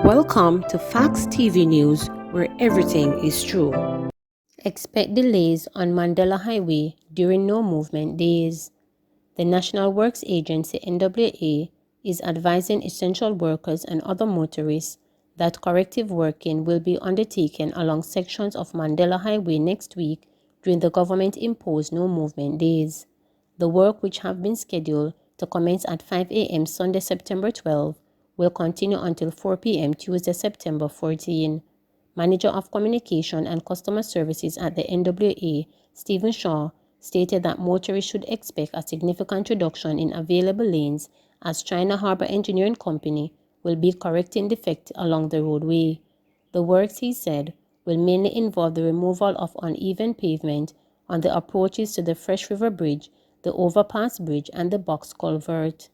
Welcome to Facts TV News, where everything is true. Expect delays on Mandela Highway during no movement days. The National Works Agency (NWA) is advising essential workers and other motorists that corrective working will be undertaken along sections of Mandela Highway next week during the government-imposed no movement days. The work, which have been scheduled to commence at 5 a.m. Sunday, September 12, will continue until 4 p.m. Tuesday, September 14. Manager of Communication and Customer Services at the NWA, Stephen Shaw, stated that motorists should expect a significant reduction in available lanes as China Harbour Engineering Company will be correcting defects along the roadway. The works, he said, will mainly involve the removal of uneven pavement on the approaches to the Fresh River Bridge, the Overpass Bridge, and the box culvert.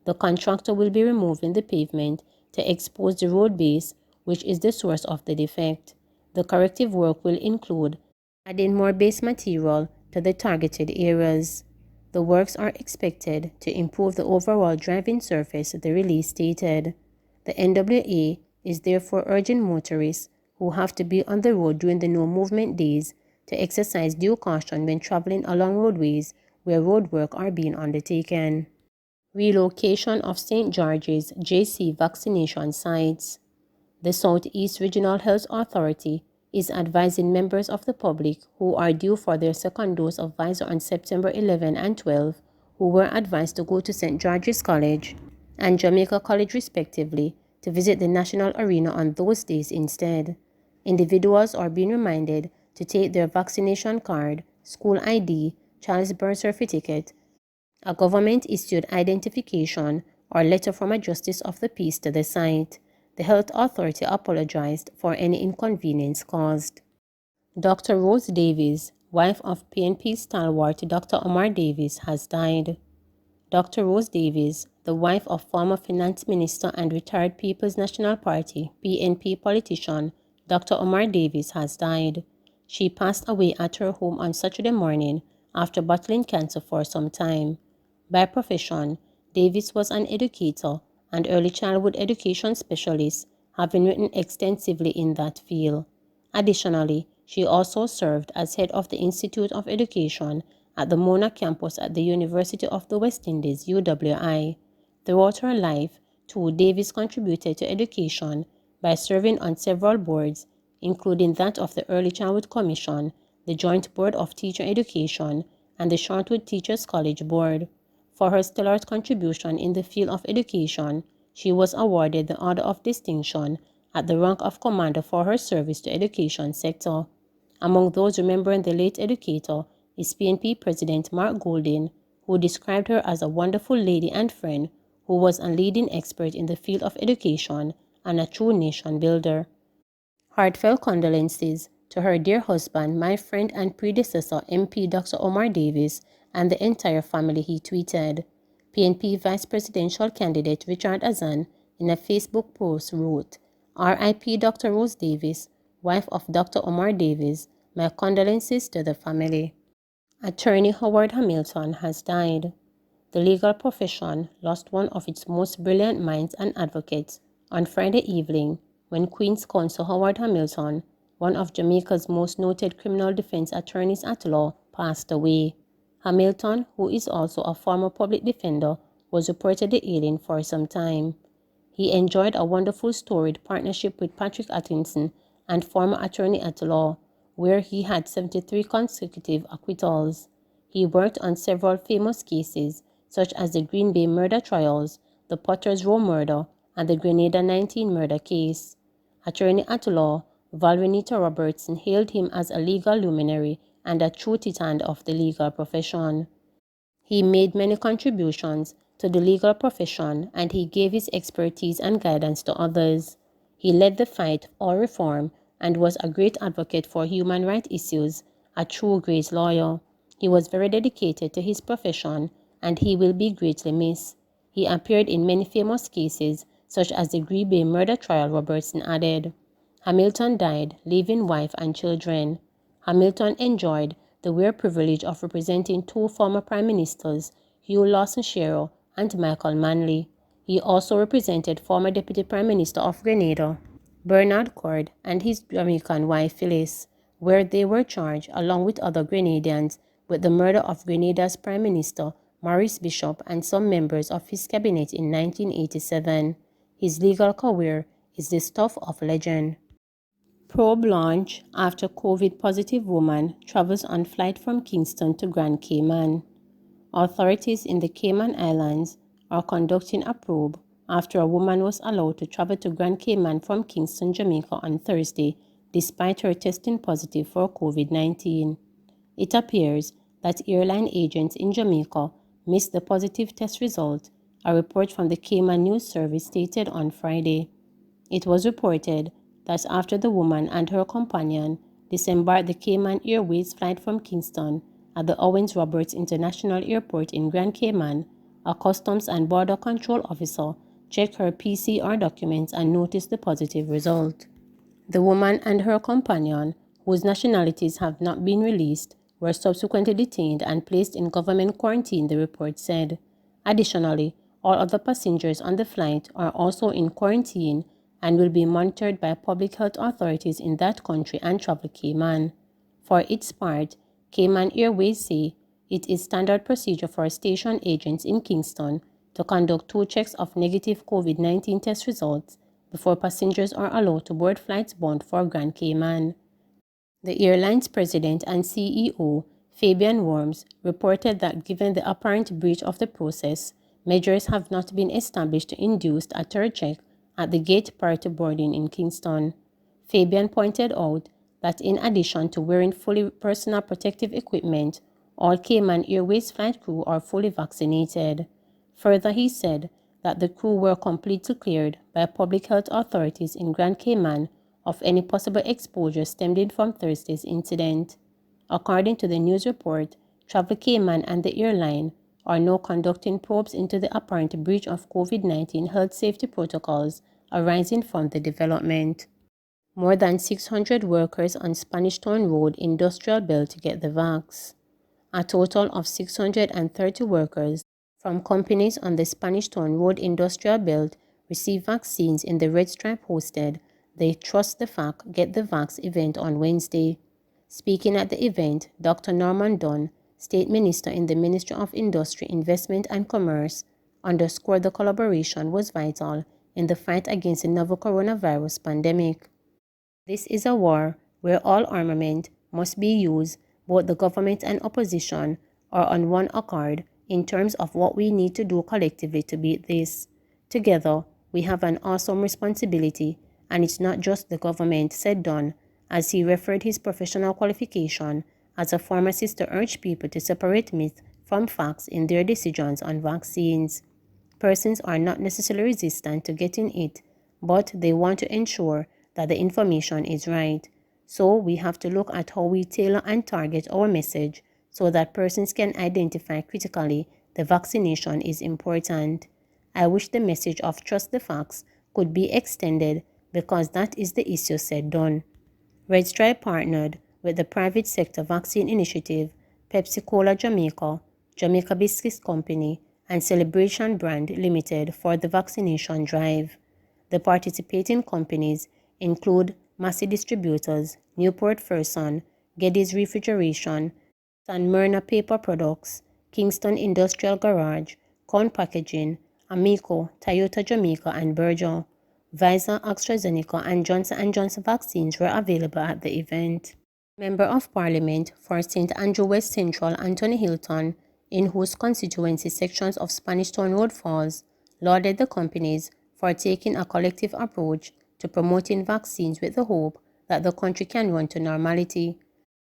The contractor will be removing the pavement to expose the road base, which is the source of the defect. The corrective work will include adding more base material to the targeted areas. The works are expected to improve the overall driving surface, the release stated. The NWA is therefore urging motorists who have to be on the road during the no-movement days to exercise due caution when traveling along roadways where roadwork are being undertaken. Relocation of St. George's JC vaccination sites. The Southeast Regional Health Authority is advising members of the public who are due for their second dose of Pfizer on September 11 and 12, who were advised to go to St. George's College and Jamaica College respectively, to visit the National Arena on those days instead. Individuals are being reminded to take their vaccination card, school ID, child's birth certificate, a government-issued identification, or letter from a justice of the peace to the site. The health authority apologized for any inconvenience caused. Dr. Rose Davies, wife of PNP stalwart Dr. Omar Davies, has died. Dr. Rose Davies, the wife of former Finance Minister and retired People's National Party (PNP) politician Dr. Omar Davies, has died. She passed away at her home on Saturday morning after battling cancer for some time. By profession, Davies was an educator and early childhood education specialist, having written extensively in that field. Additionally, she also served as head of the Institute of Education at the Mona campus at the University of the West Indies (UWI). Throughout her life, too, Davies contributed to education by serving on several boards, including that of the Early Childhood Commission, the Joint Board of Teacher Education, and the Shortwood Teachers College Board. For her stellar contribution in the field of education, she was awarded the Order of Distinction at the rank of Commander for her service to education sector. Among those remembering the late educator is PNP President Mark Golding, who described her as a wonderful lady and friend who was a leading expert in the field of education and a true nation builder. Heartfelt condolences to her dear husband, my friend and predecessor MP Dr. Omar Davies, and the entire family, he tweeted. PNP Vice Presidential candidate Richard Azan, in a Facebook post, wrote, "R.I.P. Dr. Rose Davies, wife of Dr. Omar Davies, my condolences to the family." Attorney Howard Hamilton has died. The legal profession lost one of its most brilliant minds and advocates on Friday evening when Queen's Counsel Howard Hamilton, one of Jamaica's most noted criminal defense attorneys at law, passed away. Hamilton, who is also a former public defender, was reportedly ailing for some time. He enjoyed a wonderful storied partnership with Patrick Atkinson and former attorney at law, where he had 73 consecutive acquittals. He worked on several famous cases, such as the Green Bay murder trials, the Potter's Row murder, and the Grenada 19 murder case. Attorney at law Valrenita Robertson hailed him as a legal luminary and a true titan of the legal profession. He made many contributions to the legal profession, and he gave his expertise and guidance to others. He led the fight for reform and was a great advocate for human rights issues, a true great lawyer. He was very dedicated to his profession, and he will be greatly missed. He appeared in many famous cases, such as the Green Bay murder trial, Robertson added. Hamilton died, leaving wife and children. Hamilton enjoyed the rare privilege of representing two former prime ministers, Hugh Lawson Shero and Michael Manley. He also represented former Deputy Prime Minister of Grenada, Bernard Cord, and his Jamaican wife Phyllis, where they were charged, along with other Grenadians, with the murder of Grenada's Prime Minister Maurice Bishop and some members of his cabinet in 1987. His legal career is the stuff of legend. Probe launch after COVID-positive woman travels on flight from Kingston to Grand Cayman. Authorities in the Cayman Islands are conducting a probe after a woman was allowed to travel to Grand Cayman from Kingston, Jamaica on Thursday, despite her testing positive for COVID-19. It appears that airline agents in Jamaica missed the positive test result, a report from the Cayman News Service stated on Friday. It was reported that after the woman and her companion disembarked the Cayman Airways flight from Kingston at the Owens Roberts International Airport in Grand Cayman, a Customs and Border Control officer checked her PCR documents and noticed the positive result. The woman and her companion, whose nationalities have not been released, were subsequently detained and placed in government quarantine, the report said. Additionally, all other passengers on the flight are also in quarantine and will be monitored by public health authorities in that country and Travel Cayman. For its part, Cayman Airways say it is standard procedure for station agents in Kingston to conduct 2 checks of negative COVID-19 test results before passengers are allowed to board flights bound for Grand Cayman. The airline's president and CEO, Fabian Worms, reported that given the apparent breach of the process, measures have not been established to induce a third check at the gate prior to boarding in Kingston. Fabian pointed out that in addition to wearing fully personal protective equipment, all Cayman Airways flight crew are fully vaccinated. Further, he said that the crew were completely cleared by public health authorities in Grand Cayman of any possible exposure stemming from Thursday's incident. According to the news report, Travel Cayman and the airline are now conducting probes into the apparent breach of COVID-19 health safety protocols arising from the development. More than 600 workers on Spanish Town Road Industrial Belt get the vax. A total of 630 workers from companies on the Spanish Town Road Industrial Belt received vaccines in the Red Stripe hosted the Trust the Fact Get the Vax event on Wednesday. Speaking at the event, Dr. Norman Dunn, State Minister in the Ministry of Industry, Investment and Commerce, underscored the collaboration was vital in the fight against the novel coronavirus pandemic. This is a war where all armament must be used. Both the government and opposition are on one accord in terms of what we need to do collectively to beat this. Together, we have an awesome responsibility, and it's not just the government, said Dunn, as he referred his professional qualification as a pharmacist to urge people to separate myth from facts in their decisions on vaccines. Persons are not necessarily resistant to getting it, but they want to ensure that the information is right. So we have to look at how we tailor and target our message so that persons can identify critically the vaccination is important. I wish the message of trust the facts could be extended because that is the issue, said Dunn. Red Stripe partnered with the private sector vaccine initiative, Pepsi Cola Jamaica, Jamaica Biscuits Company, and Celebration Brand Limited for the vaccination drive. The participating companies include Massey Distributors, Newport Ferguson, Geddes Refrigeration, San Myrna Paper Products, Kingston Industrial Garage, Corn Packaging, Amico, Toyota Jamaica, and Berger. Pfizer, AstraZeneca, and Johnson & Johnson vaccines were available at the event. Member of Parliament for St. Andrew West Central, Anthony Hilton, in whose constituency sections of Spanish Town Road falls, lauded the companies for taking a collective approach to promoting vaccines with the hope that the country can run to normality.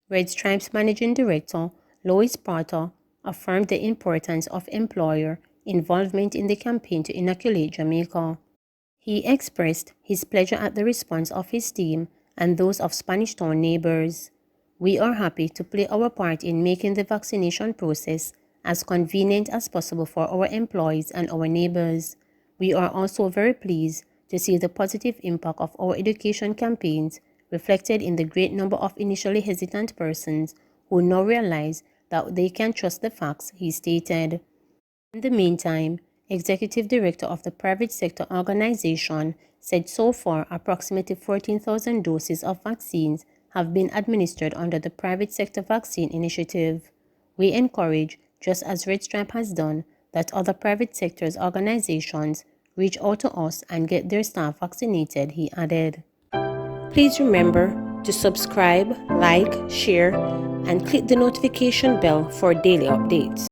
Red Stripe's Managing Director, Lois Porter, affirmed the importance of employer involvement in the campaign to inoculate Jamaica. He expressed his pleasure at the response of his team and those of Spanish Town neighbors. We are happy to play our part in making the vaccination process as convenient as possible for our employees and our neighbors. We are also very pleased to see the positive impact of our education campaigns reflected in the great number of initially hesitant persons who now realize that they can trust the facts, he stated. In the meantime, executive director of the private sector organization, said so far approximately 14,000 doses of vaccines have been administered under the private sector vaccine initiative. We encourage, just as Red Stripe has done, that other private sector's organizations reach out to us and get their staff vaccinated, he added. Please remember to subscribe, like, share, and click the notification bell for daily updates.